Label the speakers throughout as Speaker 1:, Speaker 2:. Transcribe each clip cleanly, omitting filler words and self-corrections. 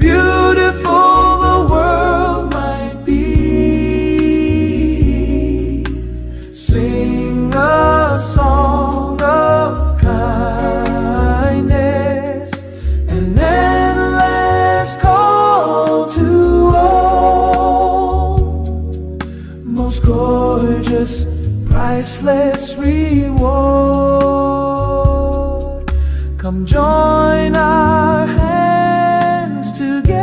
Speaker 1: beautiful the world might be. Sing a song of kindness, an endless call to all. Most gorgeous, priceless reward. Come join our hands together.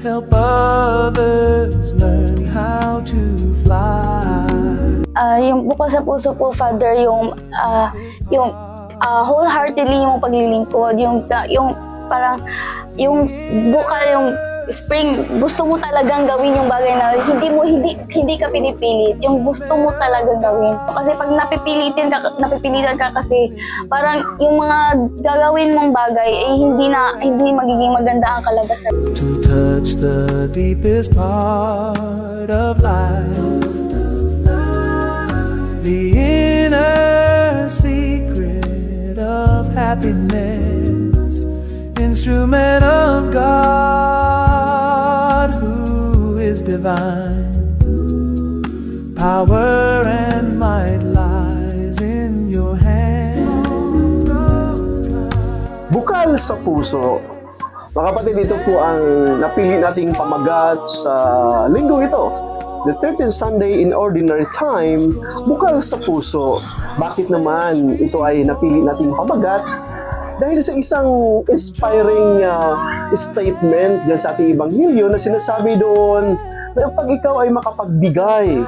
Speaker 1: Help others learn how to fly.
Speaker 2: Yung bukal sa puso po, Father, yung wholeheartedly yung paglilingkod, yung parang yung bukal, yung spring, gusto mo talagang gawin yung bagay na hindi ka pinipilit, yung gusto mo talagang gawin. Kasi pag napipilitan ka kasi parang yung mga gagawin mong bagay hindi magiging maganda ang kalabasan.
Speaker 1: To touch the deepest part of life, the inner secret of happiness, instrument of God who is divine. Power and might lies in your hand.
Speaker 3: Bukal sa puso. Mga kapatid, ito po ang napili nating pamagat sa linggong ito. The 13th Sunday in Ordinary Time, bukal sa puso. Bakit naman ito ay napili nating pamagat? Dahil sa isang inspiring statement dyan sa ating Ebanghelyo na sinasabi doon na pag ikaw ay makapagbigay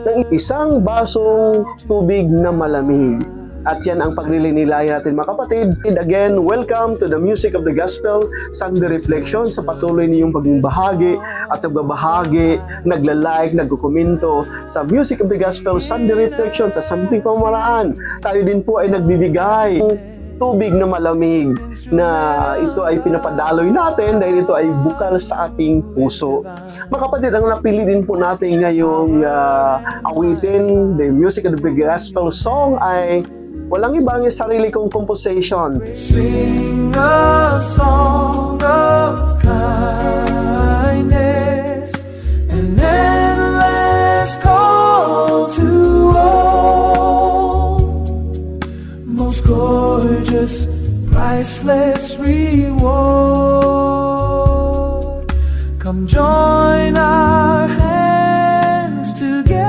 Speaker 3: ng isang basong tubig na malamig. At yan ang paglilinilayan natin mga kapatid. And again, welcome to the Music of the Gospel Sunday Reflection. Sa patuloy niyong pagbabahagi at nagbabahagi, nagla-like, nagkukomento sa Music of the Gospel Sunday Reflection sa samting pamamaraan. Tayo din po ay nagbibigay tubig na malamig na ito ay pinapadaloy natin dahil ito ay bukal sa ating puso. Mga kapatid, ang napili din po natin ngayong awitin, the Music of the Gospel song ay walang iba ang sarili kong composition.
Speaker 1: Sing a song of kindness, an endless call to all. Most gorgeous, priceless reward. Come join our hands together.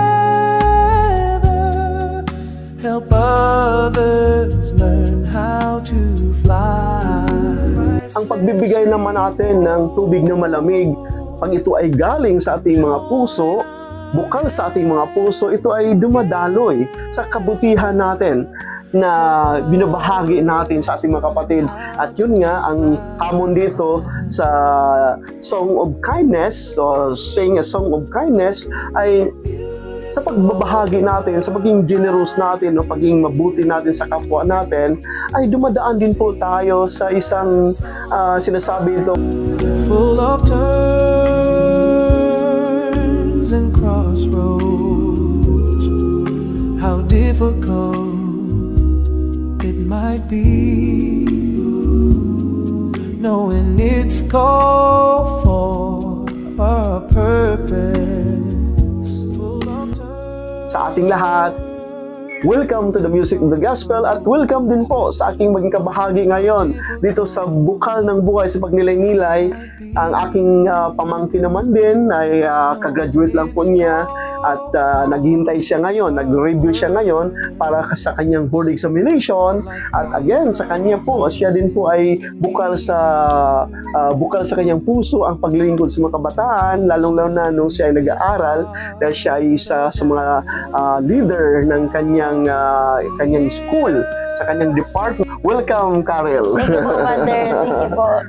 Speaker 1: Help others learn how to fly.
Speaker 3: Ang pagbibigay naman natin ng tubig na malamig, pag ito ay galing sa ating mga puso, bukal sa ating mga puso, ito ay dumadaloy sa kabutihan natin na binabahagi natin sa ating mga kapatid. At yun nga, ang hamon dito sa Song of Kindness, o Sing a Song of Kindness, ay sa pagbabahagi natin, sa pagiging generous natin, o pagiging mabuti natin sa kapwa natin, ay dumadaan din po tayo sa isang sinasabi ito.
Speaker 1: Full of turns and crossroads, how difficult it might be, knowing it's called for a purpose.
Speaker 3: Sa ating lahat, welcome to the Music of the Gospel at welcome din po sa aking maging kabahagi ngayon dito sa Bukal ng Buhay sa Pagnilay-nilay. Ang aking pamangkin naman din ay kagraduate lang po niya at naghihintay siya ngayon, nag-review siya ngayon para sa kanyang board examination. At again, sa kanya po, siya din po ay bukal sa kanyang puso ang paglilingkod sa mga kabataan, lalong-lalo na nung siya ay nag-aaral dahil siya ay isa sa mga leader ng kanyang school, sa kanyang department. Welcome, Karel.
Speaker 2: Thank you po, Father. Thank you po.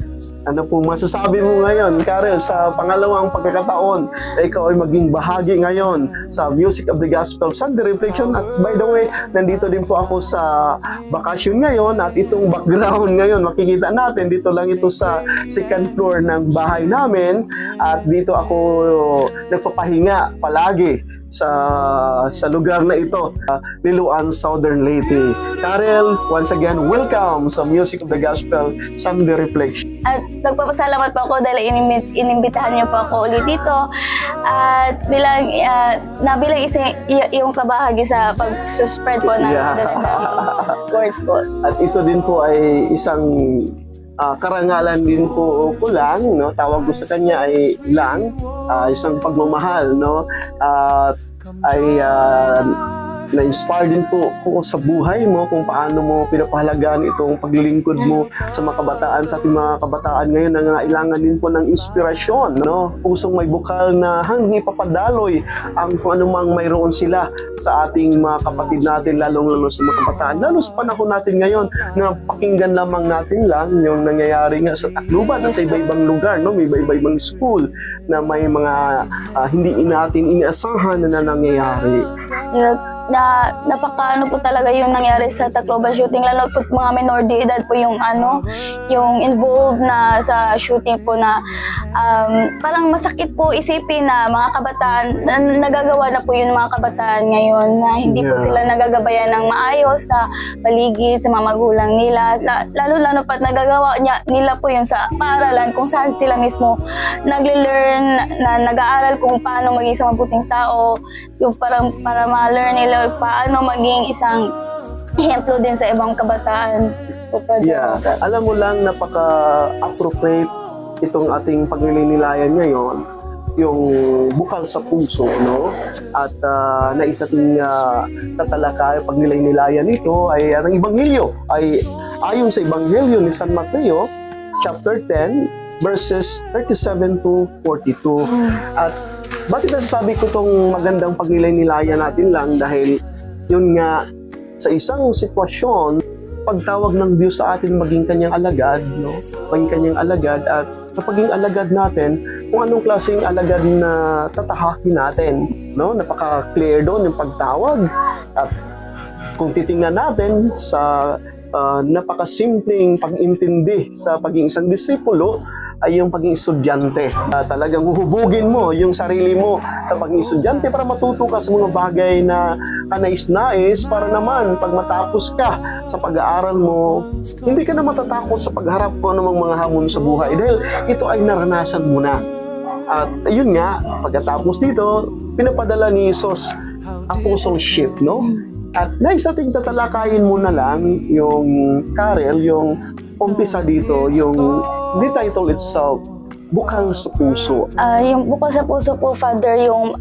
Speaker 3: Ano po masasabi mo ngayon, Karel, sa pangalawang pagkakataon na ikaw ay maging bahagi ngayon sa Music of the Gospel Sunday Reflection? At by the way, nandito din po ako sa bakasyon ngayon at itong background ngayon, makikita natin, dito lang ito sa second floor ng bahay namin at dito ako nagpapahinga palagi sa lugar na ito, Liloan, Southern Leyte. Karel, once again, welcome sa Music of the Gospel Sunday Reflection.
Speaker 2: At nagpapasalamat po ako dahil inimbitahan niyo po ako ulit dito. At bilang isa yung kabahagi sa pag-spread po ng words po.
Speaker 3: At ito din po ay isang karangalan din po ko lang, no? Tawag ko sa kanya ay lang, isang pagmamahal, no? Ay na-inspire din po ko sa buhay mo kung paano mo pinapahalagaan itong paglilingkod mo sa mga kabataan, sa ating mga kabataan ngayon na nangailangan din po ng inspirasyon, no? Pusong may bukal na hanggang ipapadaloy ang kung anumang mayroon sila sa ating mga kapatid natin, lalong-lalo sa mga kabataan, lalo sa panahon natin ngayon na pakinggan lamang natin lang yung nangyayari nga sa Tacloban, sa iba-ibang lugar, no? May iba-ibang school na may mga hindi natin inaasahan na nangyayari.
Speaker 2: Napaka po talaga yung nangyari sa Tacloban shooting, lalo po mga minor de edad po yung yung involved na sa shooting po na parang masakit po isipin na mga kabataan nagagawa na po yun mga kabataan ngayon na hindi po sila nagagabayan ng maayos sa paligid sa mga magulang nila, lalo pat nagagawa nila po yun sa paaralan kung saan sila mismo nagle-learn na nag-aaral kung paano maging isang mabuting tao, yung para ma-learn nila paano maging isang ehemplo din sa ibang kabataan.
Speaker 3: Alam mo lang, napaka-appropriate itong ating paglilinilayan ngayon, yung bukal sa puso, no? At nais nating tatalakay pagnilay-nilayan nito ay ang Ebanghelyo ay ayon sa Ebanghelyo ni San Mateo chapter 10 verses 37 to 42. At bakit nasasabi ko itong magandang pagnilay-nilayan natin lang? Dahil yun nga, sa isang sitwasyon, pagtawag ng Diyos sa atin maging kanyang alagad, no? Maging kanyang alagad, at sa pagiging alagad natin, kung anong klaseng alagad na tatahakin natin, no? Napaka-clear doon yung pagtawag. At kung titingnan natin sa napakasimpleng pag-intindi sa pagiging isang disipulo ay yung pagiging estudyante. Talagang huhubugin mo yung sarili mo sa pagiging estudyante para matuto ka sa mga bagay na kanais-nais para naman pag matapos ka sa pag-aaral mo, hindi ka na matatakot sa pagharap ko ng mga hamon sa buhay dahil ito ay naranasan mo na. At ayun nga, pagkatapos dito, pinapadala ni Jesus apostleship, no? At nais ating tatalakayin muna lang yung Karel, yung umpisa dito, yung the title itself, Bukal sa Puso.
Speaker 2: Yung bukal sa puso po, Father, yung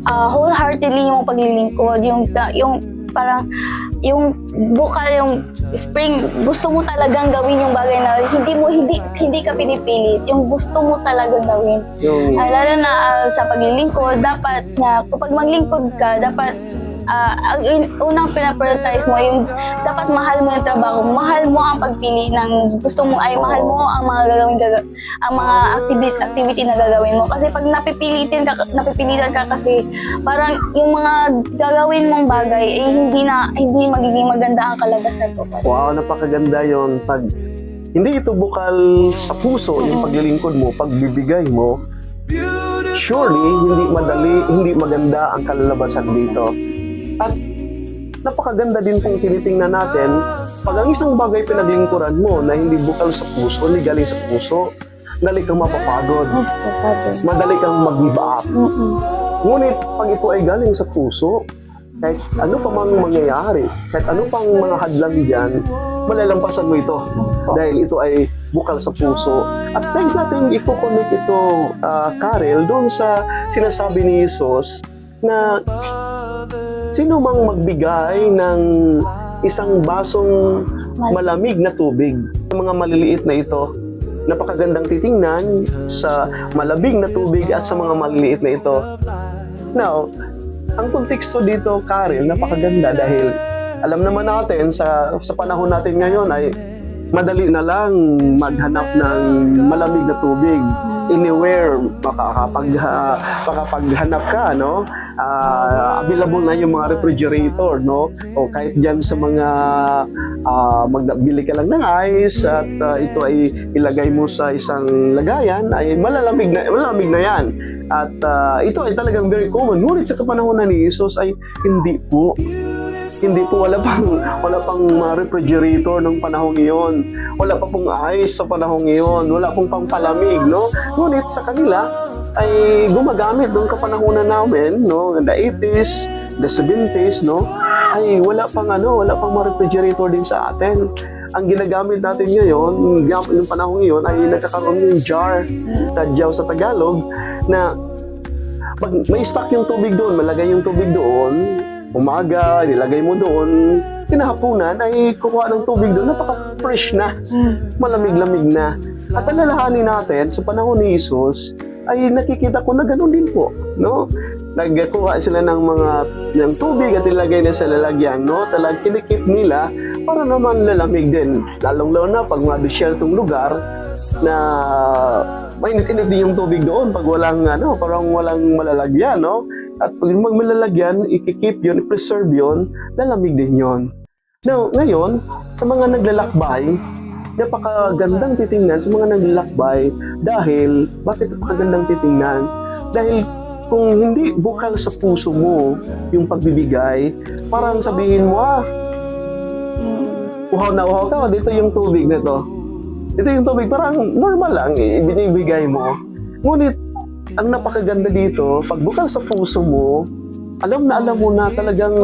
Speaker 2: wholeheartedly yung paglilingkod, yung parang yung bukal, yung spring, gusto mo talagang gawin yung bagay na hindi ka pinipilit, yung gusto mo talagang gawin. Lalo na sa paglilingkod, dapat na kapag maglingkod ka, dapat ang unang pinaprioritize mo yung dapat mahal mo yung trabaho, mahal mo ang pagpili ng gusto mo, ay mahal mo ang mga ang mga activity na gagawin mo, kasi pag napipilitan ka kasi parang yung mga gagawin mong bagay ay hindi magiging maganda ang kalabasan ko.
Speaker 3: Wow, napakaganda yon. Pag hindi ito bukal sa puso, yung paglilingkod mo, pagbibigay mo, surely hindi maganda ang kalalabasan dito. At napakaganda din pong tinitingnan natin, pag ang isang bagay pinaglingkuran mo na hindi bukal sa puso, hindi galing sa puso, dali kang mapapagod, madali kang mag-give up. Ngunit pag ito ay galing sa puso, kahit ano pa mang mangyayari, kahit ano pang mga hadlang dyan, malalampasan mo ito dahil ito ay bukal sa puso. At nais natin i-connect ito, Karel, doon sa sinasabi ni Jesus na sino mang magbigay ng isang basong malamig na tubig, mga maliliit na ito, napakagandang titingnan sa malamig na tubig at sa mga maliliit na ito. Now, ang konteksto dito, Karel, napakaganda dahil alam naman natin sa panahon natin ngayon ay madali na lang maghanap ng malamig na tubig. anywhere makapaghanap ka, no? Available na yung mga refrigerator, no? O kahit dyan sa mga magbili ka lang ng ice at ito ay ilagay mo sa isang lagayan, ay malalamig na yan. At ito ay talagang very common. Ngunit sa kapanahon ni Jesus ay hindi po, wala pang mga refrigerator ng panahong iyon. Wala pa pong ice sa panahong iyon. Wala pong pampalamig, no? Ngunit sa kanila ay gumagamit nung kapanahonan namin, no? The 80s, the 70s, no? Ay wala pang mga refrigerator din sa atin. Ang ginagamit natin ngayon, yung panahong iyon ay nagkakaroon yung jar, tadyaw sa Tagalog, na pag may stock yung tubig doon, malagay yung tubig doon, umaga, nilagay mo doon, kinahaponan ay kukuha ng tubig doon, napaka-fresh na, malamig-lamig na. At alalahanin natin, sa panahon ni Jesus, ay nakikita ko na ganoon din po, no? Nagkuha sila ng tubig at ilagay na sa lalagyan, no? Talagang kinikip nila para naman lalamig din. Lalong-lalo na pag mga desyertong lugar na mainit-init din yung tubig doon pag parang walang malalagyan, no? At pag malalagyan, ikikip yun, i-preserve yun, lalamig din yun. Now, ngayon, sa mga naglalakbay, napakagandang titingnan sa mga naglalakbay dahil, bakit napakagandang titingnan? Dahil kung hindi bukal sa puso mo yung pagbibigay, parang sabihin mo, uhaw na uhaw ka, dito yung tubig na to. Ito yung tubig, parang normal lang, ibinibigay mo. Ngunit, ang napakaganda dito, pag bukal sa puso mo, alam mo na talagang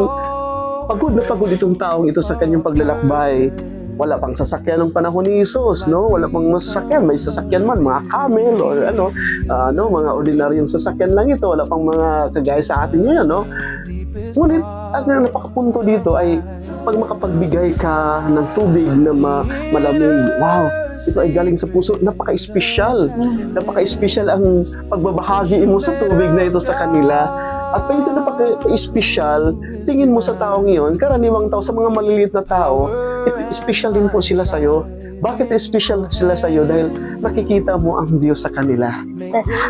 Speaker 3: pagod na pagod itong taong ito sa kanyang paglalakbay. Wala pang sasakyan ng panahon ni Jesus, no? Wala pang sasakyan, may sasakyan man, mga camel or mga ordinaryong sasakyan lang ito. Wala pang mga kagaya sa atin ngayon, no? Ngunit, ang napakapunto dito ay pag makapagbigay ka ng tubig na malamig, wow, ito ay galing sa puso, napaka-espesyal. Napaka-espesyal ang pagbabahagi mo sa tubig na ito sa kanila. At pag ito napaka-espesyal, tingin mo sa taong iyon, karaniwang tao, sa mga maliliit na tao, special din po sila sa'yo. Bakit special sila sa'yo? Dahil nakikita mo ang Diyos sa kanila.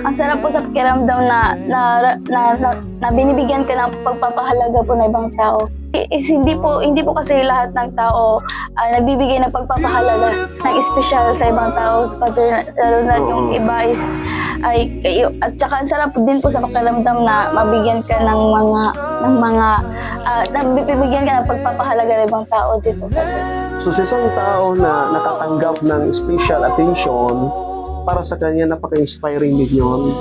Speaker 2: Ang sarap po sa pakiramdam na binibigyan ka ng pagpapahalaga po ng ibang tao. Hindi po kasi lahat ng tao nagbibigay ng pagpapahalaga ng espesyal sa ibang tao. Lalo na yung iba is at saka ang sarap din po sa pakiramdam na mabigyan ka ng bibigyan ka ng pagpapahalaga ng ibang tao dito.
Speaker 3: So sa isang tao na nakatanggap ng special attention, para sa kanya napaka-inspiring din yun.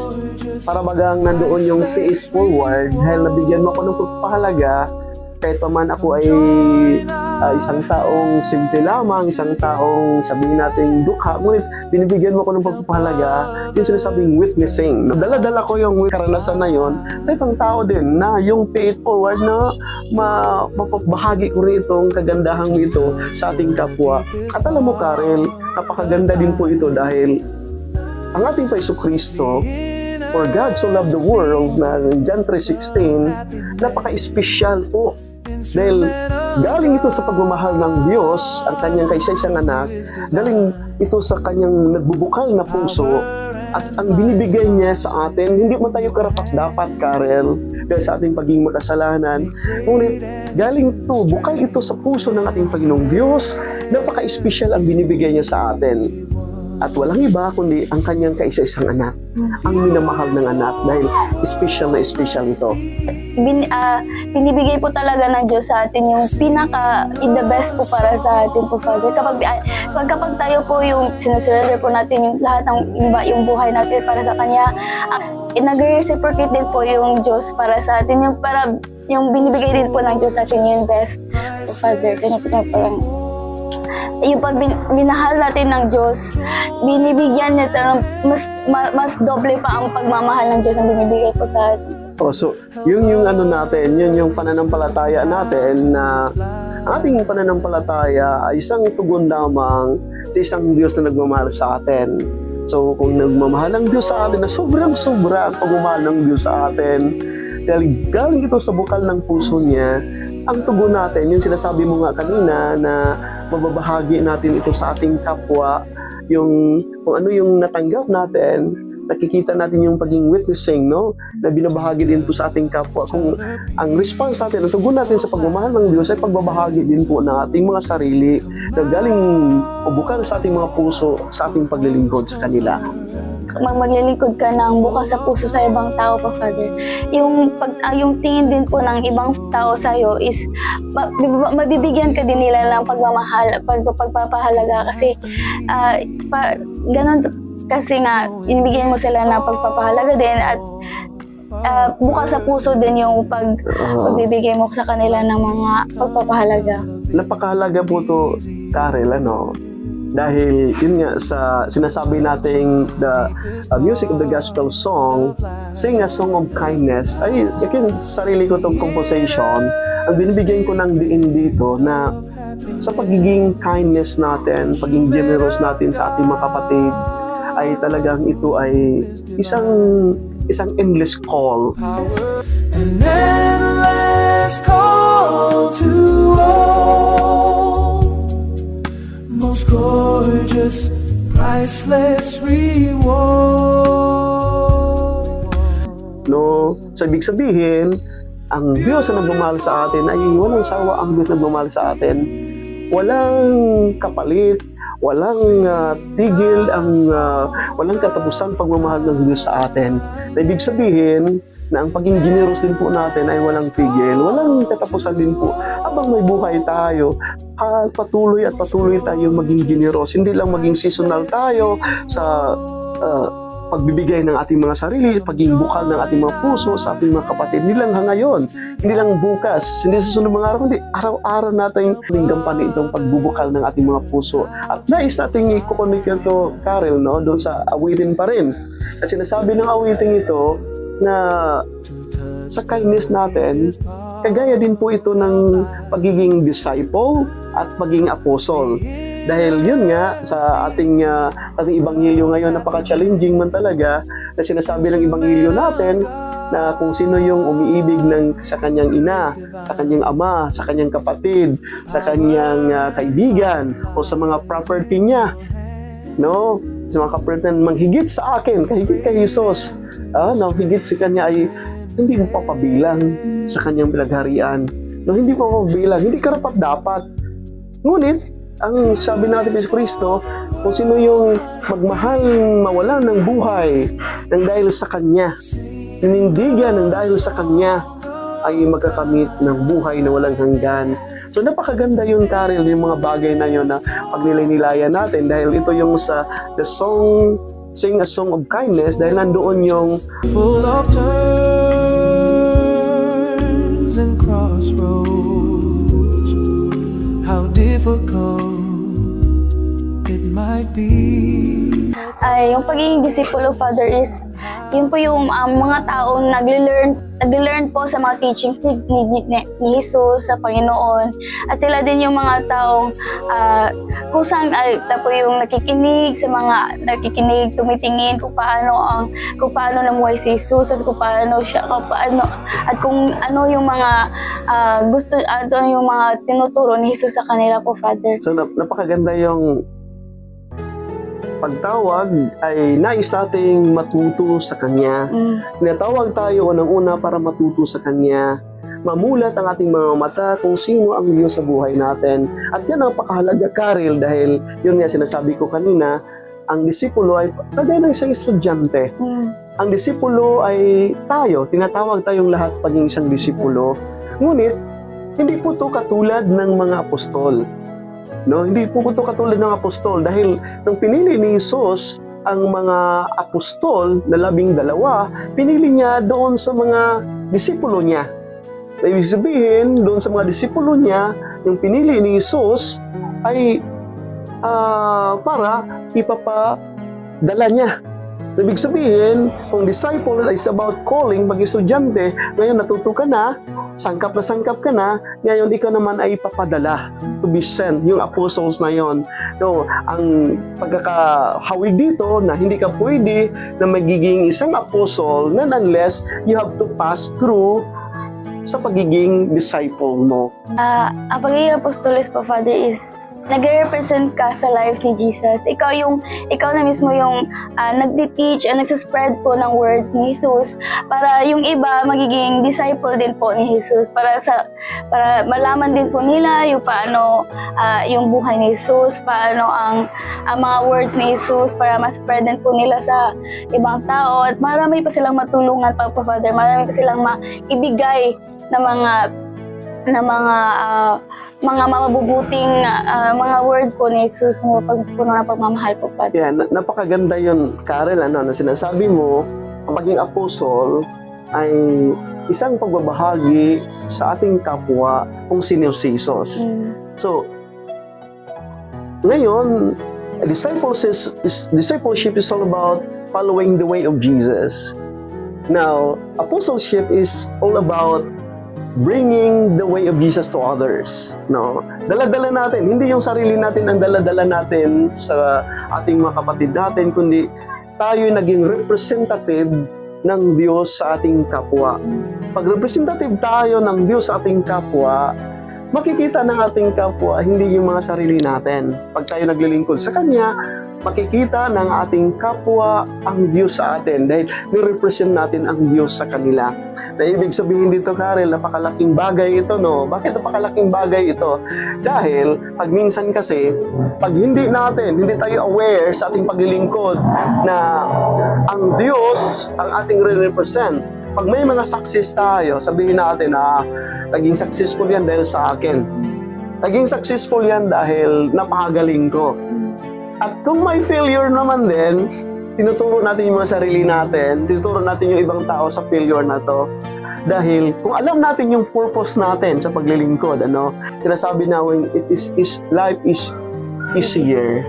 Speaker 3: Para bagang nandoon yung pay it forward, dahil nabigyan mo ako ng pagpapahalaga, kahit pa man ako ay isang taong simple lamang, isang taong sabihin natin dukha, ngunit binibigyan mo ako ng pagpapahalaga, yung sinasabing witnessing. Dala-dala ko yung karanasan na yon sa ibang tao din, na yung pay it forward na mapapahagi ko rin itong kagandahang ito sa ating kapwa. At alam mo, Karel, napakaganda din po ito dahil ang ating Jesucristo, for God so loved the world, na John 3:16, napaka-espesyal po. Dahil galing ito sa pagmamahal ng Diyos, ang kanyang kaisa-isang anak, galing ito sa kanyang nagbubukal na puso, at ang binibigay niya sa atin, hindi mo tayo karapat-dapat, Karel, dahil sa ating pagiging makasalanan. Ngunit galing ito, bukal ito sa puso ng ating Panginoong Diyos, napaka-espesyal ang binibigay niya sa atin. At walang iba kundi ang kanyang kaisa-isang anak, ang minamahal ng anak, dahil special na special ito.
Speaker 2: Binibigay po talaga ng Diyos sa atin yung the best po para sa atin po, Father. Kapag tayo po yung sinusurrender po natin yung lahat ng yung buhay natin para sa Kanya, nag-reciprocate din po yung Diyos para sa atin, yung binibigay din po ng Diyos sa atin yung best po, Father. Kanya po parang yung pag minahal natin ng Diyos, binibigyan niya mas doble pa ang pagmamahal ng Diyos ang binibigay po sa atin.
Speaker 3: So, yun yung natin, yun yung pananampalataya natin, na ating pananampalataya ay isang tugon lamang sa isang Diyos na nagmamahal sa atin. So, kung nagmamahal ang Diyos sa atin, na sobrang-sobra ang pagmamahal ng Diyos sa atin, dahil galing ito sa bukal ng puso niya, ang tugon natin, yung sinasabi mo nga kanina, na mababahagi natin ito sa ating kapwa, kung ano yung natanggap natin, nakikita natin yung pagiging witnessing, no? Na binabahagi din po sa ating kapwa. Kung ang response natin, ang tugon natin sa pagmamahal ng Diyos ay pagbabahagi din po ng ating mga sarili na galing o bukal sa ating mga puso sa ating paglilingkod sa kanila.
Speaker 2: Maglilingkod ka ng bukas sa puso sa ibang tao pa, Father. Yung tingin din po ng ibang tao sa'yo is mabibigyan ka din nila ng pagmamahal, pagpapahalaga kasi ganun kasi nga inibigyan mo sila ng pagpapahalaga din at bukas sa puso din yung pagbibigay mo sa kanila ng mga pagpapahalaga.
Speaker 3: Napakahalaga po to, Karel, ano? Dahil yun nga sa sinasabi nating the music of the gospel song, sing a song of kindness, ay yakin sarili ko tong composition, ang binibigyan ko ng diin dito na sa pagiging kindness natin, pagiging generous natin sa ating mga kapatid, ay talagang ito ay isang endless call.
Speaker 1: An endless call to all, most gorgeous, priceless reward.
Speaker 3: No, so ibig sabihin, ang Diyos na nagmamahal sa atin ay walang sawa ang Diyos na nagmamahal sa atin. Walang kapalit, walang tigil, walang katapusan pagmamahal ng Diyos sa atin. Na ibig sabihin na ang pagiging generous din po natin ay walang tigil, walang katapusan din po. Habang may buhay tayo, patuloy tayong maging generous. Hindi lang maging seasonal tayo sa pagbibigay ng ating mga sarili, pagiging bukal ng ating mga puso sa ating mga kapatid. Hindi lang ngayon, hindi lang bukas, hindi sa sunod mga araw, hindi araw-araw natin gampanin itong pagbubukal ng ating mga puso. At nais natin i-connect ito, Karel, no, doon sa awitin pa rin. At sinasabi ng awitin ito na sa kindness natin, kagaya din po ito ng pagiging disciple at pagiging apostle. Dahil yun nga, sa ating ibanghilyo ngayon, napaka-challenging man talaga na sinasabi ng ibanghilyo natin na kung sino yung umiibig sa kanyang ina, sa kanyang ama, sa kanyang kapatid, sa kanyang kaibigan, o sa mga property niya. No? Sa mga property na manghigit sa akin, kahigit kay Jesus, no, higit sa kanya ay hindi mo papabilang sa kanyang pinagharian. No, hindi mo papabilang, hindi karapat-dapat. Ngunit, ang sabi natin sa Kristo, kung sino yung magmahal mawalan ng buhay ng dahil sa Kanya, ninindigan ng dahil sa Kanya, ay magkakamit ng buhay na walang hanggan. So napakaganda yun, Karel, yung mga bagay na yun na pagnilay-nilayan natin dahil ito yung sa the song, sing a song of kindness, dahil nandoon yung
Speaker 1: Full of turns and crossroads, how difficult it might be.
Speaker 2: Ay, yung pagiging disipulo, Father, is yun po yung mga taong nagle-learn po sa mga teachings ni Jesus, sa Panginoon. At sila din yung mga taong kusang po yung nakikinig, tumitingin kung paano namuhay si Jesus at kung paano siya, at kung ano yung mga yung mga tinuturo ni Jesus sa kanila po, Father.
Speaker 3: So napakaganda yung pagtawag ay nais nating matuto sa Kanya. Tinatawag tayo unang-una para matuto sa Kanya. Mamulat ang ating mga mata kung sino ang Diyos sa buhay natin. At yan ang napakahalaga, Karel, dahil yun nga sinasabi ko kanina, ang disipulo ay kagaya ng isang estudyante. Ang disipulo ay tayo, tinatawag tayong lahat paging isang disipulo. Ngunit, hindi po ito katulad ng mga apostol. No, hindi po ito katulad ng apostol dahil nung pinili ni Jesus ang mga apostol na 12, pinili niya doon sa mga disipulo niya. Ibig sabihin, doon sa mga disipulo niya, yung pinili ni Jesus ay para ipapadala niya. Ibig sabihin, kung disciple is about calling, mag-estudyante, ngayon natuto ka na, sangkap ka na, ngayon ikaw naman ay papadala to be sent, yung apostles na yon. No, ang pagkakahawig dito na hindi ka pwede na magiging isang apostle unless you have to pass through sa pagiging disciple mo.
Speaker 2: Ang pagiging apostoles po, Father, is nagre-represent ka sa life ni Jesus. Ikaw na mismo yung nagti-teach and nagsaspread po ng words ni Jesus para yung iba magiging disciple din po ni Jesus, para malaman din po nila yung paano yung buhay ni Jesus, paano ang mga words ni Jesus, para ma-spread din po nila sa ibang tao, at marami pa silang matulungan pa po, Father, marami pa silang maibigay na mga mabubuting mga words po ni Jesus mo, puno ng pagmamahal po, Father.
Speaker 3: Yeah, napakaganda yun, Karel, na sinasabi mo, ang pagiging apostol ay isang pagbabahagi sa ating kapwa kung sino si Jesus. So, ngayon, discipleship is all about following the way of Jesus. Now, apostleship is all about bringing the way of Jesus to others. No? Dala-dala natin, hindi yung sarili natin ang dala-dala natin sa ating mga kapatid natin, kundi tayo naging representative ng Diyos sa ating kapwa. Pag representative tayo ng Diyos sa ating kapwa, makikita ng ating kapwa hindi yung mga sarili natin. Pag tayo naglilingkod sa Kanya, makikita ng ating kapwa ang Diyos sa atin dahil nirepresent natin ang Diyos sa kanila. Na ibig sabihin dito, Karel, napakalaking bagay ito, no? Bakit napakalaking bagay ito? Dahil pag minsan kasi, pag hindi tayo aware sa ating paglilingkod na ang Diyos ang ating re-represent. Pag may mga success tayo, sabihin natin na naging successful yan dahil sa akin. Naging successful yan dahil napakagaling ko. At kung may failure naman din, tinuturo natin yung mga sarili natin, tinuturo natin yung ibang tao sa failure na to. Dahil kung alam natin yung purpose natin sa paglilingkod, sinasabi namin, life is easier.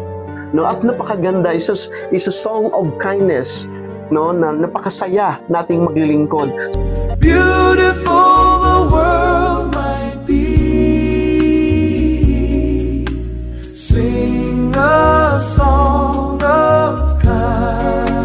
Speaker 3: No? At napakaganda, is a song of kindness, no? Na napakasaya nating maglilingkod.
Speaker 1: Beautiful the world might be. Sing a song of kindness,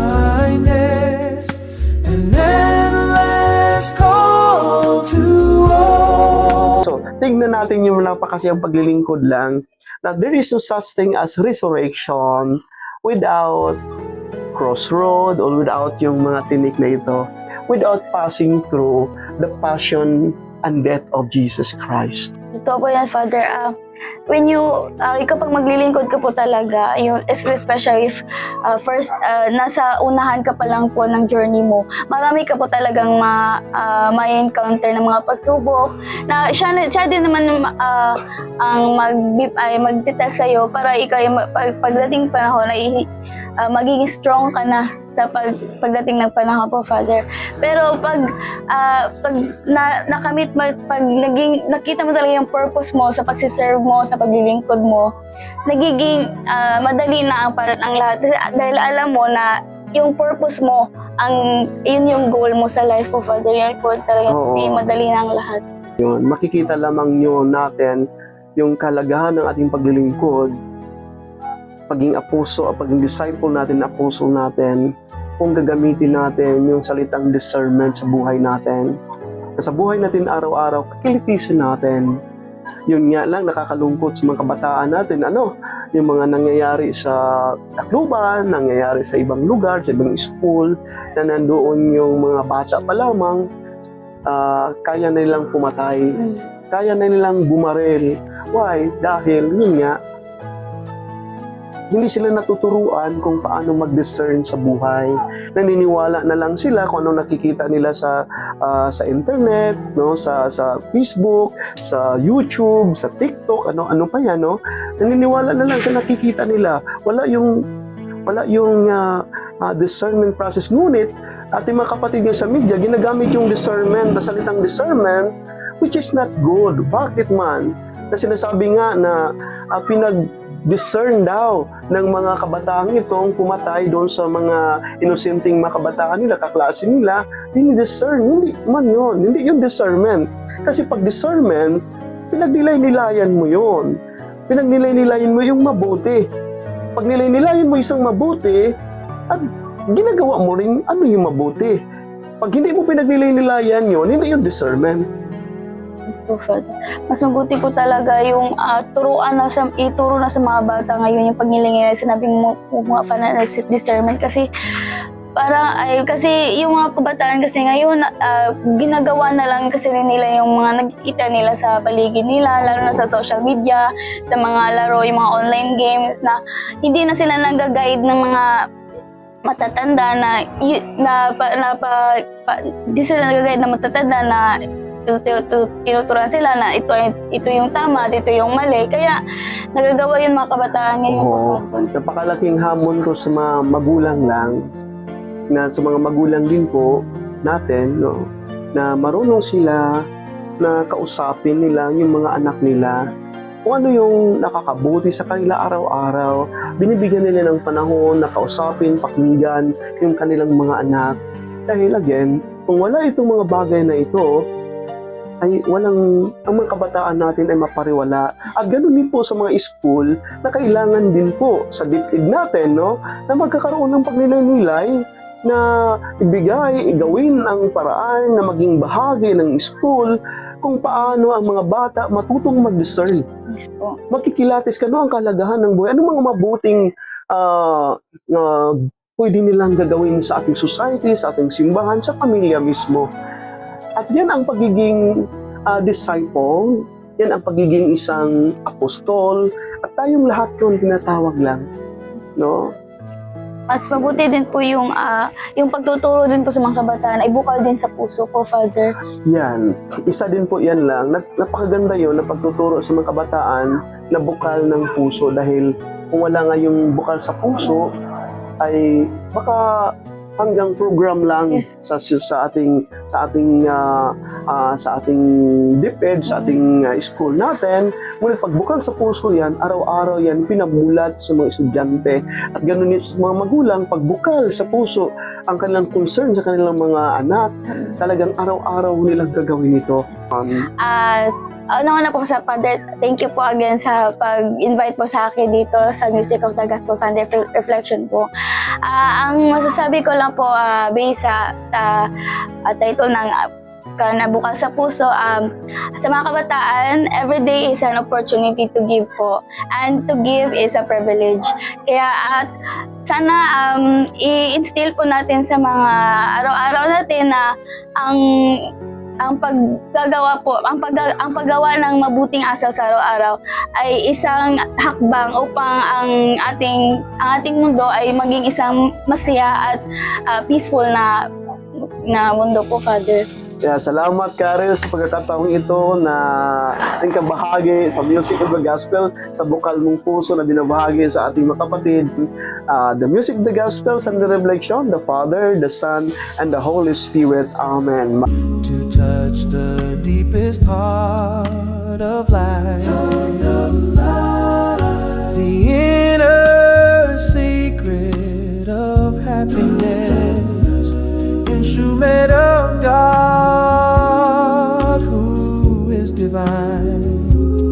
Speaker 1: an endless call to all.
Speaker 3: So, tingnan natin yung napakasayang paglilingkod lang, that there is no such thing as resurrection without crossroad or without yung mga tinik na ito, without passing through the passion and death of Jesus Christ.
Speaker 2: Totoo po yan, Father. When kapag maglilingkod ka po talaga, especially if first, nasa unahan ka pa lang po ng journey mo, marami ka po talagang ma-encounter ng mga pagsubok, na siya din naman ang magtitest sa'yo para ikaw, pagdating panahon, ay magiging strong ka na sa pagdating ng panahon po, Father. Pero pag nakamit mo, pag nakita mo talaga yung purpose mo sa pagsiserve mo, sa paglilingkod mo, nagiging madali na ang lahat. Dahil alam mo na yung purpose mo, yun yung goal mo sa life mo, Father. Yan po talaga, madali na ang lahat.
Speaker 3: Yun, makikita lamang yun natin yung kalagahan ng ating paglilingkod, paging apuso, paging disciple natin, apuso natin, kung gagamitin natin yung salitang discernment sa buhay natin. Sa buhay natin araw-araw, kakilitisin natin. Yun nga lang, nakakalungkot sa mga kabataan natin, yung mga nangyayari sa Tacloban, nangyayari sa ibang lugar, sa ibang school, na nandoon yung mga bata pa lamang, kaya na nilang pumatay, kaya na nilang bumaril. Why? Dahil, yun nga, hindi sila natuturuan kung paano mag-discern sa buhay. Naniniwala na lang sila kung ano nakikita nila sa internet, no, sa Facebook, sa YouTube, sa TikTok, ano pa yan, no? Naniniwala na lang sa nakikita nila. Wala yung discernment process. Ngunit, ating mga kapatid nga sa media, ginagamit yung discernment, salitang discernment, which is not good. Bakit man? Na sinasabi nga na discern daw ng mga kabataang itong pumatay doon sa mga inosenteng mga kabataan nila, kaklase nila, discern. Hindi man yun. Hindi yun discernment. Kasi pag discernment, pinagnilay-nilayan mo yun. Pinagnilay-nilayan mo yung mabuti. Pag nilay-nilayan mo isang mabuti, at ginagawa mo rin ano yung mabuti. Pag hindi mo pinagnilay-nilayan yun, hindi yun discernment.
Speaker 2: Po, Father. Mas mabuti po talaga yung ituro na sa mga bata ngayon yung pagnilingin. Sinabi mo mga financial discernment kasi kasi yung mga kabataan kasi ngayon ginagawa na lang kasi nila yung mga nakikita nila sa paligid nila, lalo na sa social media, sa mga laro, yung mga online games na hindi na sila nag-guide ng mga matatanda di sila nag-guide ng matatanda na tinuturuan sila na ito yung tama at ito yung mali. Kaya nagagawa yun mga kabataan ngayon.
Speaker 3: Oo. Napakalaking hamon ko sa mga magulang lang, na sa mga magulang din po natin, no, na marunong sila na kausapin nila yung mga anak nila kung ano yung nakakabuti sa kanila araw-araw. Binibigyan nila ng panahon na kausapin, pakinggan yung kanilang mga anak. Dahil again, kung wala itong mga bagay na ito, ay ang mga kabataan natin ay mapariwala. At ganoon din po sa mga school na kailangan din po sa dipid natin, no, na magkakaroon ng pagninilay na igawin ang paraan na maging bahagi ng school kung paano ang mga bata matutong mag-discern.
Speaker 2: Yes po.
Speaker 3: Magkikilatis ka, no, ang kalagahan ng buhay. Ano mga mabuting pwede nilang gagawin sa ating society, sa ating simbahan, sa pamilya mismo. At yan ang pagiging disciple, yan ang pagiging isang apostol, at tayong lahat yun tinatawag lang. No?
Speaker 2: Mas mabuti din po yung pagtuturo din po sa mga kabataan ay bukal din sa puso po, Father.
Speaker 3: Yan. Isa din po yan lang. Napakaganda yun na pagtuturo sa mga kabataan na bukal ng puso, dahil kung wala nga yung bukal sa puso, ay baka hanggang program lang.
Speaker 2: Yes.
Speaker 3: sa ating DepEd, sa ating school natin. Ngunit pagbukal sa puso yan, araw-araw yan pinabulat sa mga estudyante. At ganoon din sa mga magulang, pagbukal sa puso ang kanilang concern sa kanilang mga anak, talagang araw-araw nilang gagawin ito.
Speaker 2: Una po sa Father, thank you po again sa pag-invite po sa akin dito sa Music of the Gospel Sunday Reflection po. Ang masasabi ko lang po, based sa title ng Bukal sa Puso, sa mga kabataan, every day is an opportunity to give po. And to give is a privilege. Kaya sana i-instill po natin sa mga araw-araw natin na ang paggawa ng mabuting asal sa araw-araw ay isang hakbang upang ang ating mundo ay maging isang masaya at peaceful na mundo po, Father.
Speaker 3: Kaya salamat, Karel, sa pagkakataong ito na ating kabahagi sa Music of the Gospel, sa bukal mong puso na binabahagi sa ating mga kapatid. The Music of the Gospel, Sunday Reflection, the Father, the Son, and the Holy Spirit. Amen.
Speaker 1: To touch the deepest part of life.